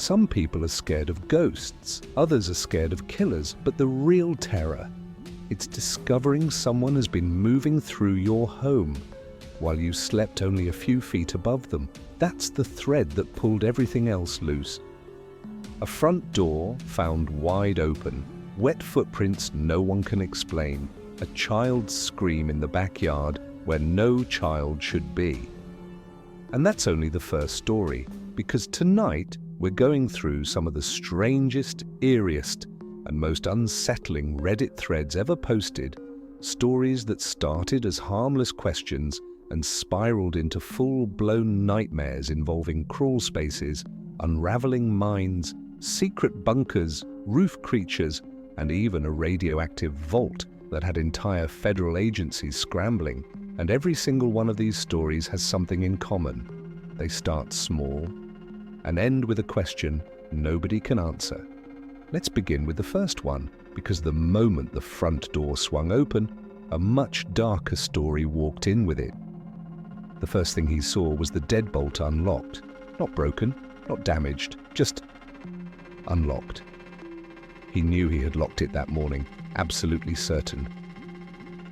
Some people are scared of ghosts, others are scared of killers, but the real terror, it's discovering someone has been moving through your home while you slept only a few feet above them. That's the thread that pulled everything else loose. A front door found wide open, wet footprints no one can explain, a child's scream in the backyard where no child should be. And that's only the first story, because tonight we're going through some of the strangest, eeriest, and most unsettling Reddit threads ever posted, stories that started as harmless questions and spiraled into full-blown nightmares involving crawl spaces, unraveling minds, secret bunkers, roof creatures, and even a radioactive vault that had entire federal agencies scrambling. And every single one of these stories has something in common. They start small and end with a question nobody can answer. Let's begin with the first one, because the moment the front door swung open, a much darker story walked in with it. The first thing he saw was the deadbolt unlocked. Not broken, not damaged, just unlocked. He knew he had locked it that morning, absolutely certain.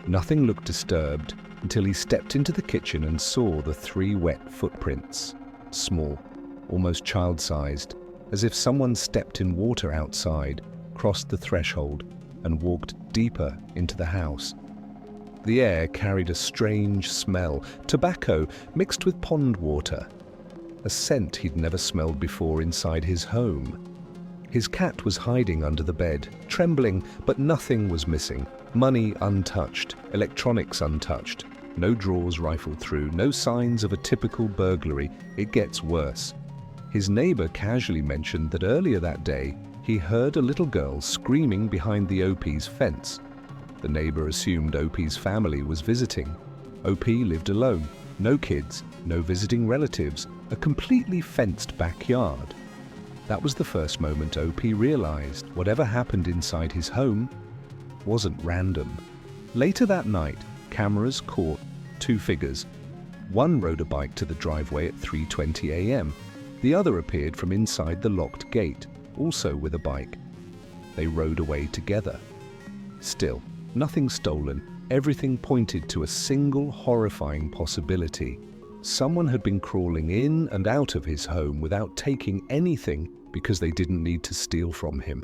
Nothing looked disturbed until he stepped into the kitchen and saw the 3 wet footprints. Small, almost child-sized, as if someone stepped in water outside, crossed the threshold, and walked deeper into the house. The air carried a strange smell, tobacco mixed with pond water, a scent he'd never smelled before inside his home. His cat was hiding under the bed, trembling, but nothing was missing. Money untouched, electronics untouched, no drawers rifled through, no signs of a typical burglary. It gets worse. His neighbor casually mentioned that earlier that day, he heard a little girl screaming behind the OP's fence. The neighbor assumed OP's family was visiting. OP lived alone, no kids, no visiting relatives, a completely fenced backyard. That was the first moment OP realized whatever happened inside his home wasn't random. Later that night, cameras caught 2 figures. One rode a bike to the driveway at 3:20 a.m. The other appeared from inside the locked gate, also with a bike. They rode away together. Still, nothing stolen. Everything pointed to a single horrifying possibility. Someone had been crawling in and out of his home without taking anything because they didn't need to steal from him.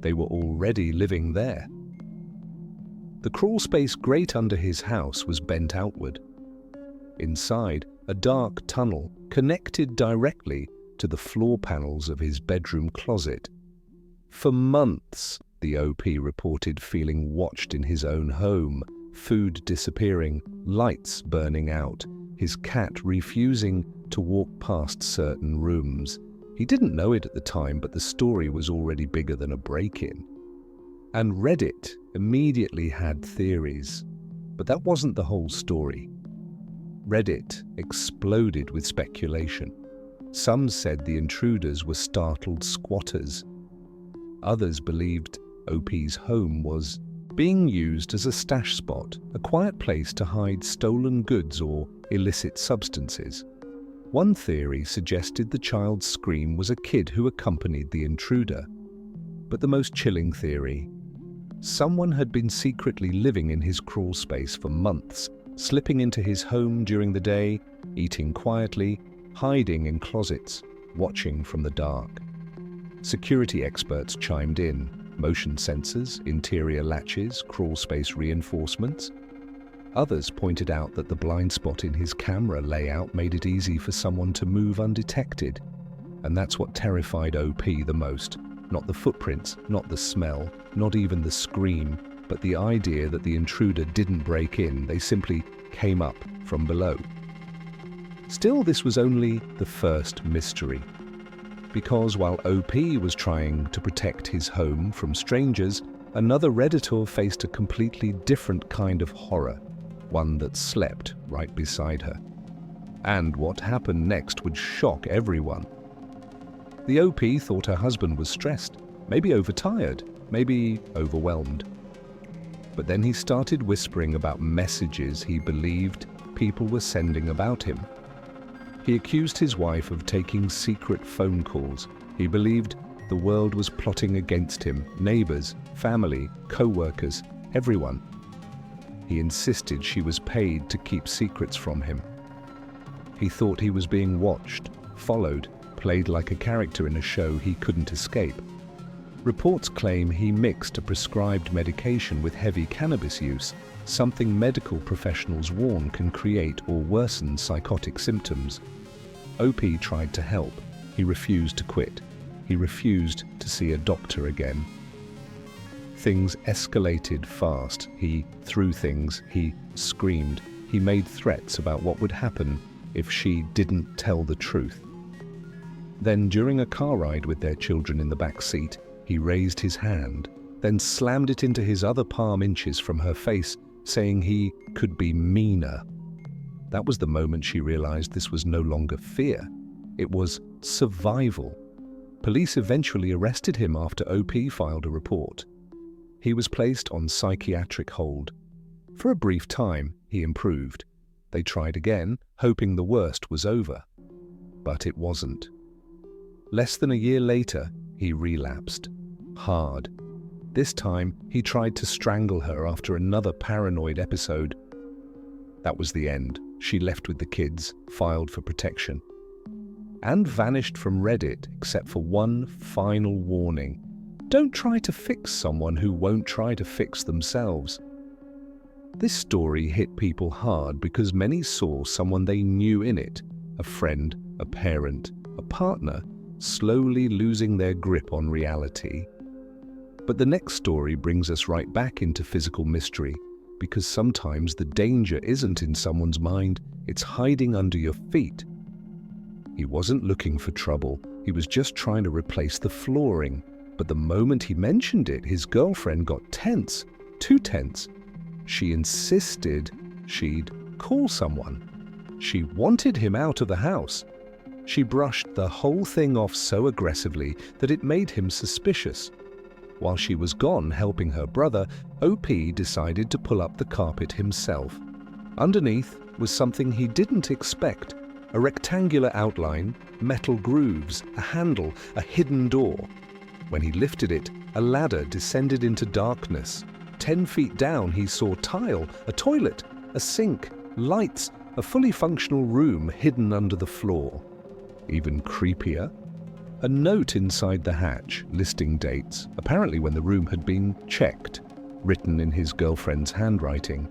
They were already living there. The crawl space grate under his house was bent outward. Inside, a dark tunnel connected directly to the floor panels of his bedroom closet. For months, the OP reported feeling watched in his own home, food disappearing, lights burning out, his cat refusing to walk past certain rooms. He didn't know it at the time, but the story was already bigger than a break-in. And Reddit immediately had theories, but that wasn't the whole story. Reddit exploded with speculation. Some said the intruders were startled squatters. Others believed OP's home was being used as a stash spot, a quiet place to hide stolen goods or illicit substances. One theory suggested the child's scream was a kid who accompanied the intruder. But the most chilling theory, someone had been secretly living in his crawl space for months, slipping into his home during the day, eating quietly, hiding in closets, watching from the dark. Security experts chimed in. Motion sensors, interior latches, crawl space reinforcements. Others pointed out that the blind spot in his camera layout made it easy for someone to move undetected. And that's what terrified OP the most. Not the footprints, not the smell, not even the scream, but the idea that the intruder didn't break in, they simply came up from below. Still, this was only the first mystery. Because while OP was trying to protect his home from strangers, another Redditor faced a completely different kind of horror, one that slept right beside her. And what happened next would shock everyone. The OP thought her husband was stressed, maybe overtired, maybe overwhelmed. But then he started whispering about messages he believed people were sending about him. He accused his wife of taking secret phone calls. He believed the world was plotting against him, neighbors, family, co-workers, everyone. He insisted she was paid to keep secrets from him. He thought he was being watched, followed, played like a character in a show he couldn't escape. Reports claim he mixed a prescribed medication with heavy cannabis use, something medical professionals warn can create or worsen psychotic symptoms. OP tried to help. He refused to quit. He refused to see a doctor again. Things escalated fast. He threw things. He screamed. He made threats about what would happen if she didn't tell the truth. Then, during a car ride with their children in the back seat, he raised his hand, then slammed it into his other palm inches from her face, saying he could be meaner. That was the moment she realized this was no longer fear. It was survival. Police eventually arrested him after OP filed a report. He was placed on psychiatric hold. For a brief time, he improved. They tried again, hoping the worst was over. But it wasn't. Less than a year later, he relapsed. Hard. This time, he tried to strangle her after another paranoid episode. That was the end. She left with the kids, filed for protection, and vanished from Reddit except for one final warning. Don't try to fix someone who won't try to fix themselves. This story hit people hard because many saw someone they knew in it, a friend, a parent, a partner, slowly losing their grip on reality. But the next story brings us right back into physical mystery, because sometimes the danger isn't in someone's mind, it's hiding under your feet. He wasn't looking for trouble, he was just trying to replace the flooring. But the moment he mentioned it, his girlfriend got tense, too tense. She insisted she'd call someone. She wanted him out of the house. She brushed the whole thing off so aggressively that it made him suspicious. While she was gone helping her brother, OP decided to pull up the carpet himself. Underneath was something he didn't expect. A rectangular outline, metal grooves, a handle, a hidden door. When he lifted it, a ladder descended into darkness. 10 feet down, he saw tile, a toilet, a sink, lights, a fully functional room hidden under the floor. Even creepier, a note inside the hatch listing dates, apparently when the room had been checked, written in his girlfriend's handwriting.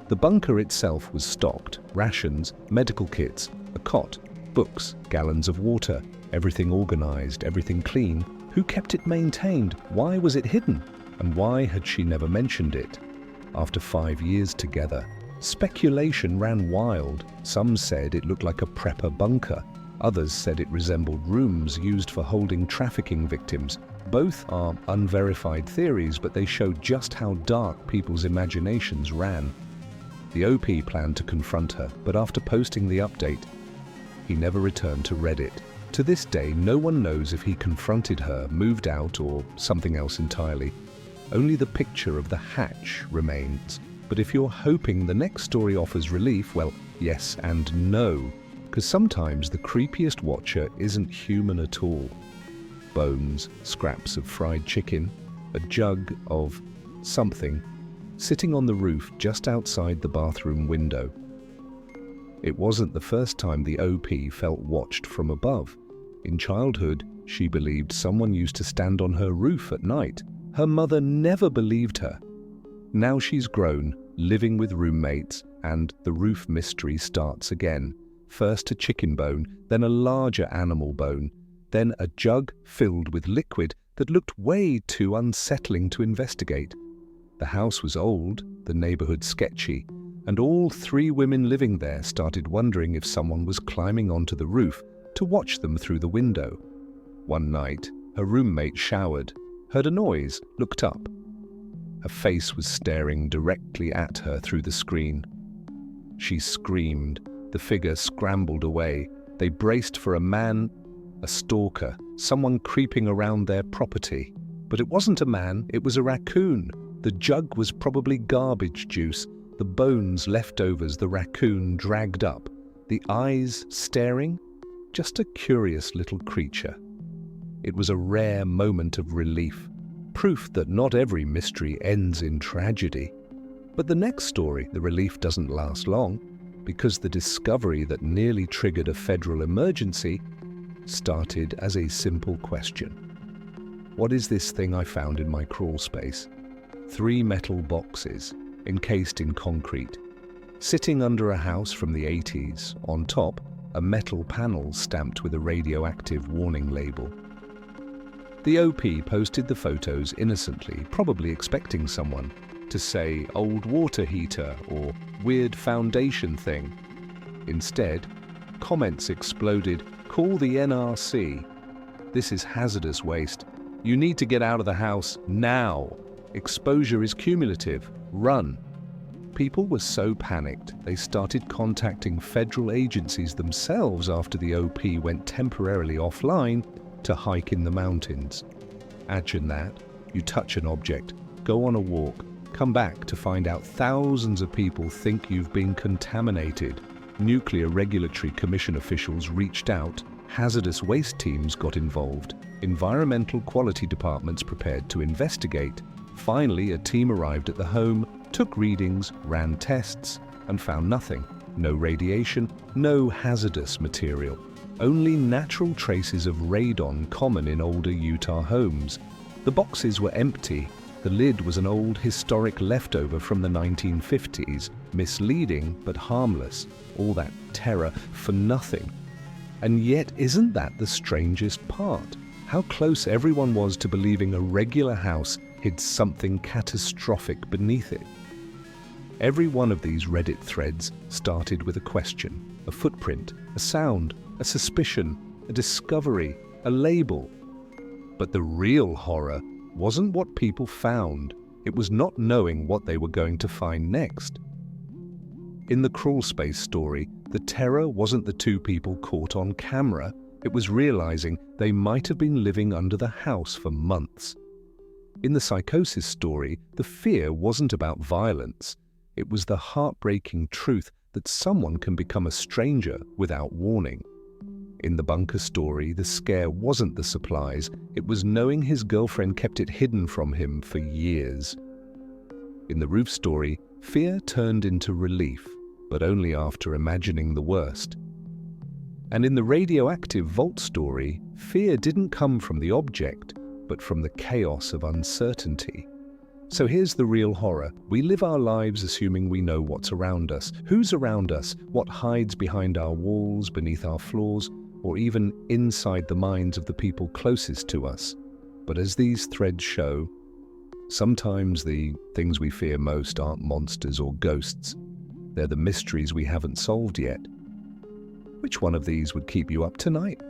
The bunker itself was stocked, rations, medical kits, a cot, books, gallons of water, everything organized, everything clean. Who kept it maintained? Why was it hidden? And why had she never mentioned it? After 5 years together, speculation ran wild. Some said it looked like a prepper bunker. Others said it resembled rooms used for holding trafficking victims. Both are unverified theories, but they show just how dark people's imaginations ran. The OP planned to confront her, but after posting the update, he never returned to Reddit. To this day, no one knows if he confronted her, moved out, or something else entirely. Only the picture of the hatch remains. But if you're hoping the next story offers relief, well, yes and no. Because sometimes the creepiest watcher isn't human at all. Bones, scraps of fried chicken, a jug of something, sitting on the roof just outside the bathroom window. It wasn't the first time the OP felt watched from above. In childhood, she believed someone used to stand on her roof at night. Her mother never believed her. Now she's grown, living with roommates, and the roof mystery starts again. First a chicken bone, then a larger animal bone, then a jug filled with liquid that looked way too unsettling to investigate. The house was old, the neighborhood sketchy, and all 3 women living there started wondering if someone was climbing onto the roof to watch them through the window. One night, her roommate showered, heard a noise, looked up. A face was staring directly at her through the screen. She screamed. The figure scrambled away. They braced for a man, a stalker, someone creeping around their property. But it wasn't a man, it was a raccoon. The jug was probably garbage juice, the bones leftovers the raccoon dragged up. The eyes staring, just a curious little creature. It was a rare moment of relief, proof that not every mystery ends in tragedy. But the next story, the relief doesn't last long, because the discovery that nearly triggered a federal emergency started as a simple question. What is this thing I found in my crawl space? 3 metal boxes, encased in concrete, sitting under a house from the 80s, on top, a metal panel stamped with a radioactive warning label. The OP posted the photos innocently, probably expecting someone to say old water heater or weird foundation thing. Instead, comments exploded, "Call the NRC. This is hazardous waste. You need to get out of the house now. Exposure is cumulative. Run." People were so panicked, they started contacting federal agencies themselves after the OP went temporarily offline to hike in the mountains. Imagine that. You touch an object, go on a walk, come back to find out thousands of people think you've been contaminated. Nuclear Regulatory Commission officials reached out, hazardous waste teams got involved, environmental quality departments prepared to investigate. Finally, a team arrived at the home, took readings, ran tests, and found nothing. No radiation, no hazardous material. Only natural traces of radon common in older Utah homes. The boxes were empty. The lid was an old historic leftover from the 1950s, misleading but harmless. All that terror for nothing. And yet, isn't that the strangest part? How close everyone was to believing a regular house hid something catastrophic beneath it. Every one of these Reddit threads started with a question, a footprint, a sound, a suspicion, a discovery, a label. But the real horror wasn't what people found. It was not knowing what they were going to find next. In the crawl space story, the terror wasn't the 2 people caught on camera. It was realizing they might have been living under the house for months. In the psychosis story, the fear wasn't about violence. It was the heartbreaking truth that someone can become a stranger without warning. In the bunker story, the scare wasn't the supplies, it was knowing his girlfriend kept it hidden from him for years. In the roof story, fear turned into relief, but only after imagining the worst. And in the radioactive vault story, fear didn't come from the object, but from the chaos of uncertainty. So here's the real horror. We live our lives assuming we know what's around us, who's around us, what hides behind our walls, beneath our floors, or even inside the minds of the people closest to us. But as these threads show, sometimes the things we fear most aren't monsters or ghosts. They're the mysteries we haven't solved yet. Which one of these would keep you up tonight?